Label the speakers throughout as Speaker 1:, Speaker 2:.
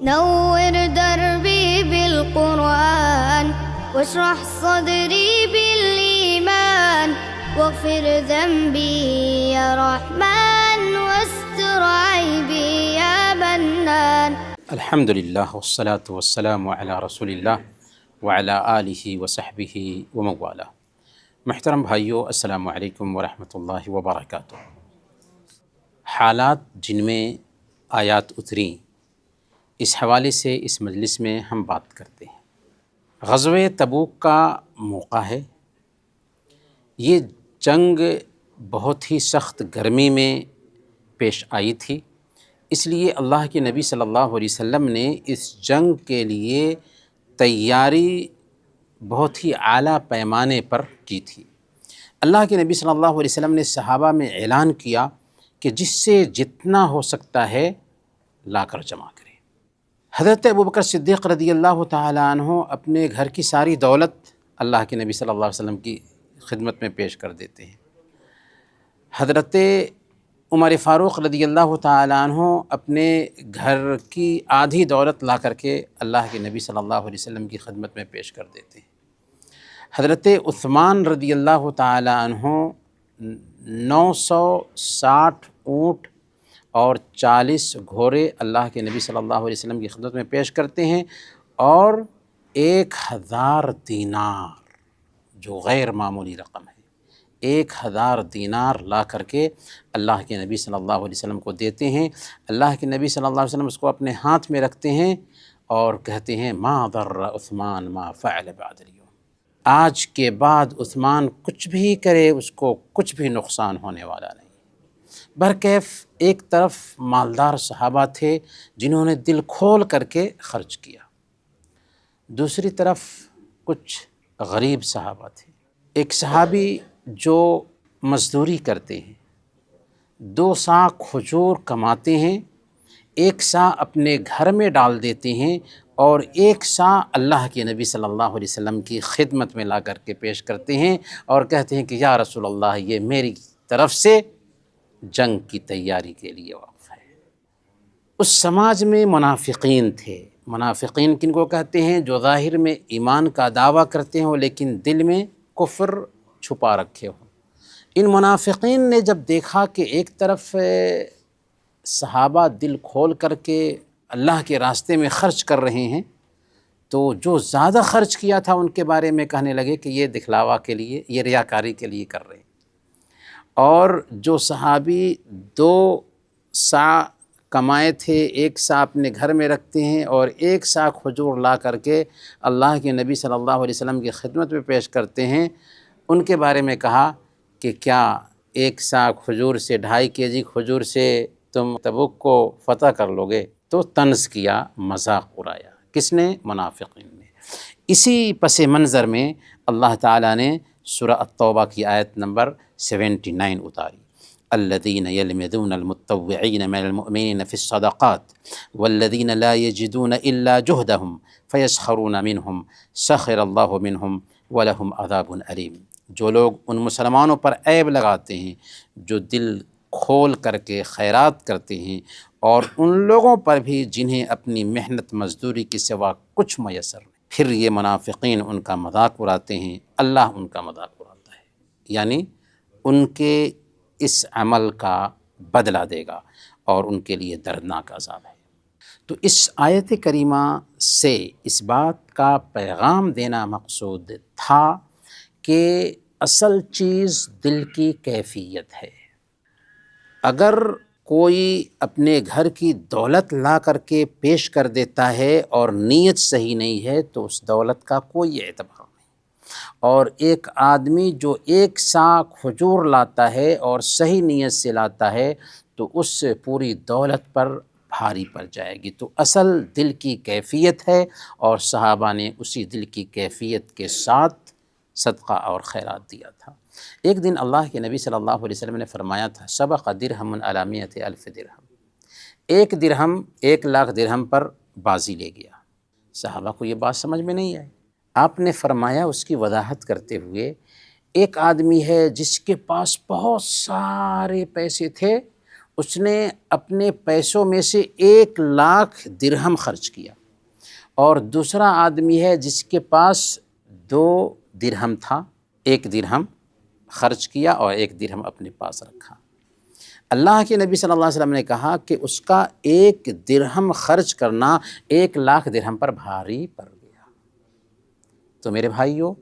Speaker 1: نور دربي بالقرآن واشرح صدري بالإيمان واغفر ذنبي يا رحمن واستر عيبي يا منان.
Speaker 2: الحمد للہ والصلاة والسلام علی رسول اللہ وعلی آلہ وصحبہ ومن والہ. محترم بھائیو، السلام علیکم ورحمۃ اللہ وبرکاتہ. حالات جن میں آیات اتریں، اس حوالے سے اس مجلس میں ہم بات کرتے ہیں. غزوہ تبوک کا موقع ہے. یہ جنگ بہت ہی سخت گرمی میں پیش آئی تھی، اس لیے اللہ کے نبی صلی اللہ علیہ وسلم نے اس جنگ کے لیے تیاری بہت ہی اعلیٰ پیمانے پر کی تھی. اللہ کے نبی صلی اللہ علیہ وسلم نے صحابہ میں اعلان کیا کہ جس سے جتنا ہو سکتا ہے لا کر جمع کریں. حضرت ابوبکر صدیق رضی اللہ تعالیٰ عنہ اپنے گھر کی ساری دولت اللہ کے نبی صلی اللہ علیہ وسلم کی خدمت میں پیش کر دیتے ہیں. حضرت عمر فاروق رضی اللہ تعالیٰ عنہ اپنے گھر کی آدھی دولت لا کر کے اللہ کے نبی صلی اللہ علیہ وسلم کی خدمت میں پیش کر دیتے ہیں. حضرت عثمان رضی اللہ تعالیٰ عنہ 960 اونٹ اور 40 گھوڑے اللہ کے نبی صلی اللہ علیہ وسلم کی خدمت میں پیش کرتے ہیں، اور 1000 دینار، جو غیر معمولی رقم ہے، 1000 دینار لا کر کے اللہ کے نبی صلی اللہ علیہ وسلم کو دیتے ہیں. اللہ کے نبی صلی اللہ علیہ وسلم اس کو اپنے ہاتھ میں رکھتے ہیں اور کہتے ہیں ما ضر عثمان ما فعل بعد اليوم. آج کے بعد عثمان کچھ بھی کرے اس کو کچھ بھی نقصان ہونے والا نہیں. برکیف ایک طرف مالدار صحابہ تھے جنہوں نے دل کھول کر کے خرچ کیا، دوسری طرف کچھ غریب صحابہ تھے. ایک صحابی جو مزدوری کرتے ہیں، 2 سا کھجور کماتے ہیں، 1 سا اپنے گھر میں ڈال دیتے ہیں اور 1 سا اللہ کے نبی صلی اللہ علیہ وسلم کی خدمت میں لا کر کے پیش کرتے ہیں اور کہتے ہیں کہ یا رسول اللہ، یہ میری طرف سے جنگ کی تیاری کے لیے وقف ہے. اس سماج میں منافقین تھے. منافقین کن کو کہتے ہیں؟ جو ظاہر میں ایمان کا دعویٰ کرتے ہوں لیکن دل میں کفر چھپا رکھے ہوں. ان منافقین نے جب دیکھا کہ ایک طرف صحابہ دل کھول کر کے اللہ کے راستے میں خرچ کر رہے ہیں، تو جو زیادہ خرچ کیا تھا ان کے بارے میں کہنے لگے کہ یہ دکھلاوا کے لیے، یہ ریاکاری کے لیے کر رہے ہیں. اور جو صحابی 2 سا کمائے تھے، 1 سا اپنے گھر میں رکھتے ہیں اور 1 سا کھجور لا کر کے اللہ کے نبی صلی اللہ علیہ وسلم کی خدمت میں پیش کرتے ہیں، ان کے بارے میں کہا کہ کیا 1 سا کھجور سے 2.5 kg کھجور سے تم تبوک کو فتح کر لو گے؟ تو طنز کیا، مذاق اڑایا. کس نے؟ منافقین نے. اسی پس منظر میں اللہ تعالیٰ نے سورہ التوبہ کی آیت نمبر 79 اتاری. الذین یلمزون المتطوعین من المؤمنین فی الصدقات والذین لا یجدون الا جہدہم فیسخرون منہم سخر اللہ منہم ولہم عذاب علیم. جو لوگ ان مسلمانوں پر عیب لگاتے ہیں جو دل کھول کر کے خیرات کرتے ہیں، اور ان لوگوں پر بھی جنہیں اپنی محنت مزدوری کے سوا کچھ میسر نہیں، پھر یہ منافقین ان کا مذاق اڑاتے ہیں، اللہ ان کا مذاق اڑاتا ہے. یعنی ان کے اس عمل کا بدلہ دے گا اور ان کے لیے دردناک عذاب ہے. تو اس آیت کریمہ سے اس بات کا پیغام دینا مقصود تھا کہ اصل چیز دل کی کیفیت ہے. اگر کوئی اپنے گھر کی دولت لا کر کے پیش کر دیتا ہے اور نیت صحیح نہیں ہے تو اس دولت کا کوئی اعتبار نہیں. اور ایک آدمی جو 1 سا کھجور لاتا ہے اور صحیح نیت سے لاتا ہے تو اس سے پوری دولت پر بھاری پڑ جائے گی. تو اصل دل کی کیفیت ہے، اور صحابہ نے اسی دل کی کیفیت کے ساتھ صدقہ اور خیرات دیا تھا. ایک دن اللہ کے نبی صلی اللہ علیہ وسلم نے فرمایا تھا سبق درہم علی 100,000 درہم. 1 درہم 1,00,000 درہم پر بازی لے گیا. صحابہ کو یہ بات سمجھ میں نہیں آئی. آپ نے فرمایا اس کی وضاحت کرتے ہوئے، ایک آدمی ہے جس کے پاس بہت سارے پیسے تھے اس نے اپنے پیسوں میں سے 1,00,000 درہم خرچ کیا، اور دوسرا آدمی ہے جس کے پاس 2 درہم تھا، 1 درہم خرچ کیا اور 1 درہم اپنے پاس رکھا۔ اللہ کے نبی صلی اللہ علیہ وسلم نے کہا کہ اس کا 1 درہم خرچ کرنا 1,00,000 درہم پر بھاری پڑ گیا۔ تو میرے بھائیو،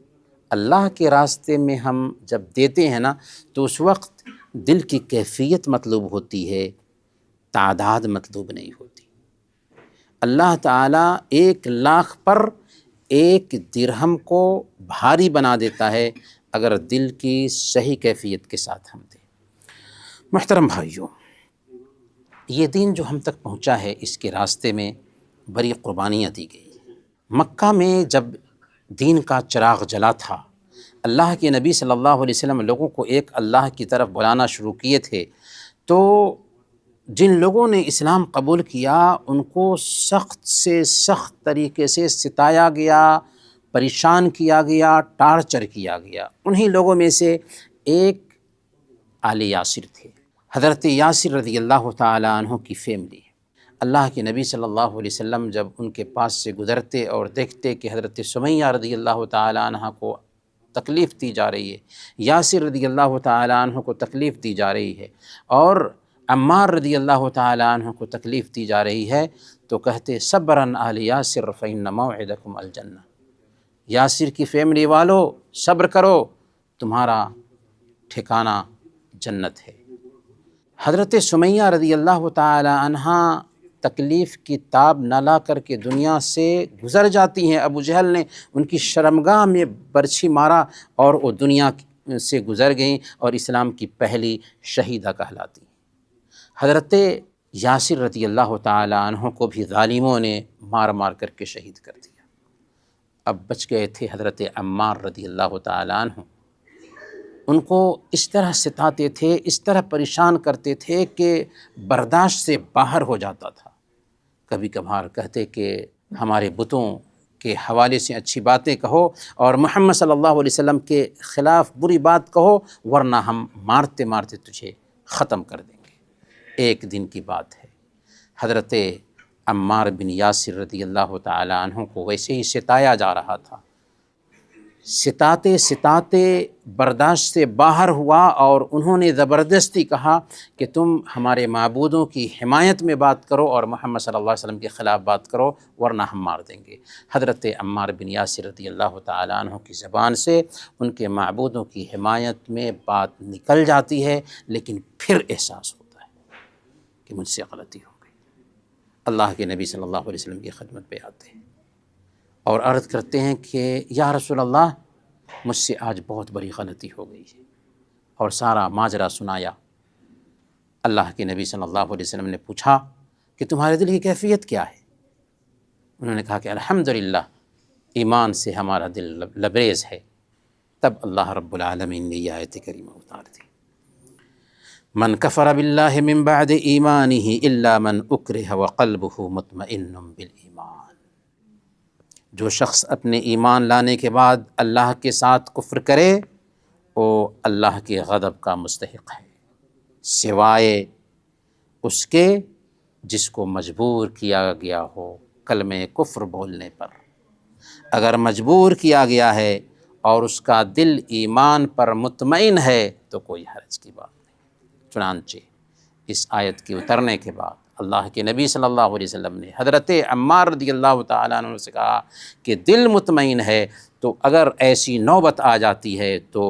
Speaker 2: اللہ کے راستے میں ہم جب دیتے ہیں نا تو اس وقت دل کی کیفیت مطلوب ہوتی ہے، تعداد مطلوب نہیں ہوتی۔ اللہ تعالیٰ 1,00,000 پر 1 درہم کو بھاری بنا دیتا ہے اگر دل کی صحیح کیفیت کے ساتھ ہم دیں۔ محترم بھائیو، یہ دین جو ہم تک پہنچا ہے اس کے راستے میں بڑی قربانیاں دی گئی۔ مکہ میں جب دین کا چراغ جلا تھا، اللہ کے نبی صلی اللہ علیہ وسلم لوگوں کو ایک اللہ کی طرف بلانا شروع کیے تھے، تو جن لوگوں نے اسلام قبول کیا ان کو سخت سے سخت طریقے سے ستایا گیا، پریشان کیا گیا، ٹارچر کیا گیا۔ انہی لوگوں میں سے ایک آل یاسر تھے، حضرت یاسر رضی اللہ تعالیٰ عنہ کی فیملی۔ اللہ کے نبی صلی اللہ علیہ وسلم جب ان کے پاس سے گزرتے اور دیکھتے کہ حضرت سمیہ رضی اللہ تعالیٰ عنہ کو تکلیف دی جا رہی ہے، یاسر رضی اللہ تعالیٰ عنہ کو تکلیف دی جا رہی ہے، اور عمار رضی اللہ تعالیٰ عنہ کو تکلیف دی جا رہی ہے، تو کہتے صبراً آل یاسر فإن موعدکم الجنہ، یاسر کی فیملی والو صبر کرو، تمہارا ٹھکانہ جنت ہے۔ حضرت سمیہ رضی اللہ تعالی عنہ تکلیف کی تاب نہ لا کر کے دنیا سے گزر جاتی ہیں۔ ابو جہل نے ان کی شرمگاہ میں برچھی مارا اور وہ دنیا سے گزر گئیں اور اسلام کی پہلی شہیدہ کہلاتی ہیں۔ حضرت یاسر رضی اللہ تعالی عنہ کو بھی ظالموں نے مار مار کر کے شہید کر دیا۔ اب بچ گئے تھے حضرت عمار رضی اللہ تعالی عنہ۔ ان کو اس طرح ستاتے تھے، اس طرح پریشان کرتے تھے کہ برداشت سے باہر ہو جاتا تھا۔ کبھی کبھار کہتے کہ ہمارے بتوں کے حوالے سے اچھی باتیں کہو اور محمد صلی اللہ علیہ وسلم کے خلاف بری بات کہو، ورنہ ہم مارتے مارتے تجھے ختم کر دیں گے۔ ایک دن کی بات ہے، حضرت عمار بن یاسر رضی اللہ تعالی عنہ کو ویسے ہی ستایا جا رہا تھا۔ ستاتے ستاتے برداشت سے باہر ہوا اور انہوں نے زبردستی کہا کہ تم ہمارے معبودوں کی حمایت میں بات کرو اور محمد صلی اللہ علیہ وسلم کے خلاف بات کرو، ورنہ ہم مار دیں گے۔ حضرت عمار بن یاسر رضی اللہ تعالیٰ عنہ کی زبان سے ان کے معبودوں کی حمایت میں بات نکل جاتی ہے، لیکن پھر احساس ہوتا ہے کہ مجھ سے غلطی ہو گئی۔ اللہ کے نبی صلی اللہ علیہ وسلم کی خدمت پہ آتے ہیں اور عرض کرتے ہیں کہ یا رسول اللہ، مجھ سے آج بہت بڑی غلطی ہو گئی ہے، اور سارا ماجرا سنایا۔ اللہ کے نبی صلی اللہ علیہ وسلم نے پوچھا کہ تمہارے دل کی کیفیت کیا ہے؟ انہوں نے کہا کہ الحمدللہ، ایمان سے ہمارا دل لبریز ہے۔ تب اللہ رب العالمین نے یہ آیت کریمہ اتار دی، من کفر باللہ من بعد ایمانہ الا من اکرہ وقلبہ مطمئن بالایمان۔ جو شخص اپنے ایمان لانے کے بعد اللہ کے ساتھ کفر کرے، وہ اللہ کے غضب کا مستحق ہے، سوائے اس کے جس کو مجبور کیا گیا ہو کلمہ کفر بولنے پر۔ اگر مجبور کیا گیا ہے اور اس کا دل ایمان پر مطمئن ہے تو کوئی حرج کی بات نہیں۔ چنانچہ اس آیت کے اترنے کے بعد اللہ کے نبی صلی اللہ علیہ وسلم نے حضرت عمار رضی اللہ تعالیٰ عنہ سے کہا کہ دل مطمئن ہے تو اگر ایسی نوبت آ جاتی ہے تو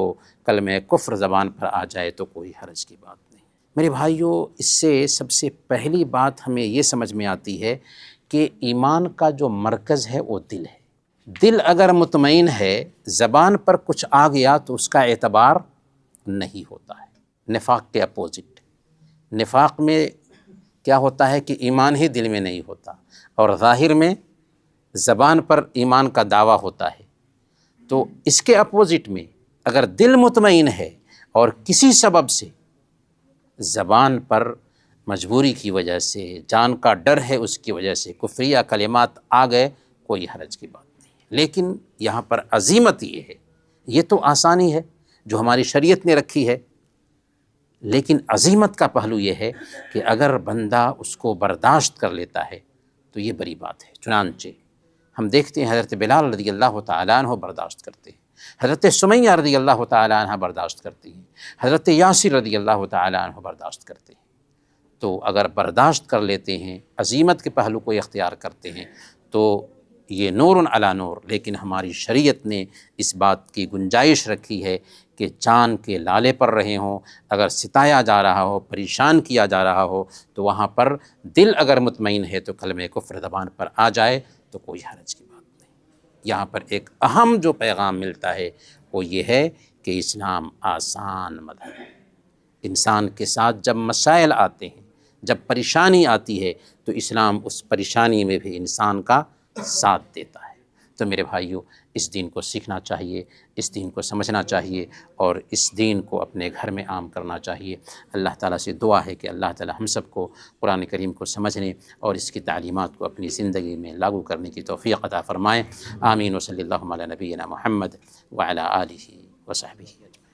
Speaker 2: کلمہ کفر زبان پر آ جائے تو کوئی حرج کی بات نہیں۔ میرے بھائیو، اس سے سب سے پہلی بات ہمیں یہ سمجھ میں آتی ہے کہ ایمان کا جو مرکز ہے وہ دل ہے۔ دل اگر مطمئن ہے، زبان پر کچھ آ گیا تو اس کا اعتبار نہیں ہوتا ہے۔ نفاق کے اپوزٹ، نفاق میں کیا ہوتا ہے کہ ایمان ہی دل میں نہیں ہوتا، اور ظاہر میں زبان پر ایمان کا دعویٰ ہوتا ہے۔ تو اس کے اپوزٹ میں اگر دل مطمئن ہے اور کسی سبب سے زبان پر مجبوری کی وجہ سے، جان کا ڈر ہے اس کی وجہ سے کفریہ کلمات آ گئے، کوئی حرج کی بات نہیں ہے۔ لیکن یہاں پر عظیمت یہ ہے، یہ تو آسانی ہے جو ہماری شریعت نے رکھی ہے لیکن عظیمت کا پہلو یہ ہے کہ اگر بندہ اس کو برداشت کر لیتا ہے تو یہ بڑی بات ہے۔ چنانچہ ہم دیکھتے ہیں حضرت بلال رضی اللہ تعالیٰ عنہ برداشت کرتے ہیں، حضرت سمیہ رضی اللہ تعالیٰ عنہ برداشت کرتی ہیں، حضرت یاسر رضی اللہ تعالیٰ عنہ برداشت کرتے ہیں۔ تو اگر برداشت کر لیتے ہیں، عظیمت کے پہلو کو اختیار کرتے ہیں، تو یہ نور علی نور۔ لیکن ہماری شریعت نے اس بات کی گنجائش رکھی ہے کہ چاند کے لالے پر رہے ہوں، اگر ستایا جا رہا ہو، پریشان کیا جا رہا ہو، تو وہاں پر دل اگر مطمئن ہے تو کلمہ کفر زبان پر آ جائے تو کوئی حرج کی بات نہیں۔ یہاں پر ایک اہم جو پیغام ملتا ہے وہ یہ ہے کہ اسلام آسان مذہب ہے۔ انسان کے ساتھ جب مسائل آتے ہیں، جب پریشانی آتی ہے، تو اسلام اس پریشانی میں بھی انسان کا ساتھ دیتا ہے۔ تو میرے بھائیوں، اس دین کو سیکھنا چاہیے، اس دین کو سمجھنا چاہیے، اور اس دین کو اپنے گھر میں عام کرنا چاہیے۔ اللہ تعالیٰ سے دعا ہے کہ اللہ تعالیٰ ہم سب کو قرآن کریم کو سمجھنے اور اس کی تعلیمات کو اپنی زندگی میں لاگو کرنے کی توفیق عطا فرمائے۔ آمین و صلی اللہ علی نبینا محمد وعلی آلہ وصحبہ اجمعین۔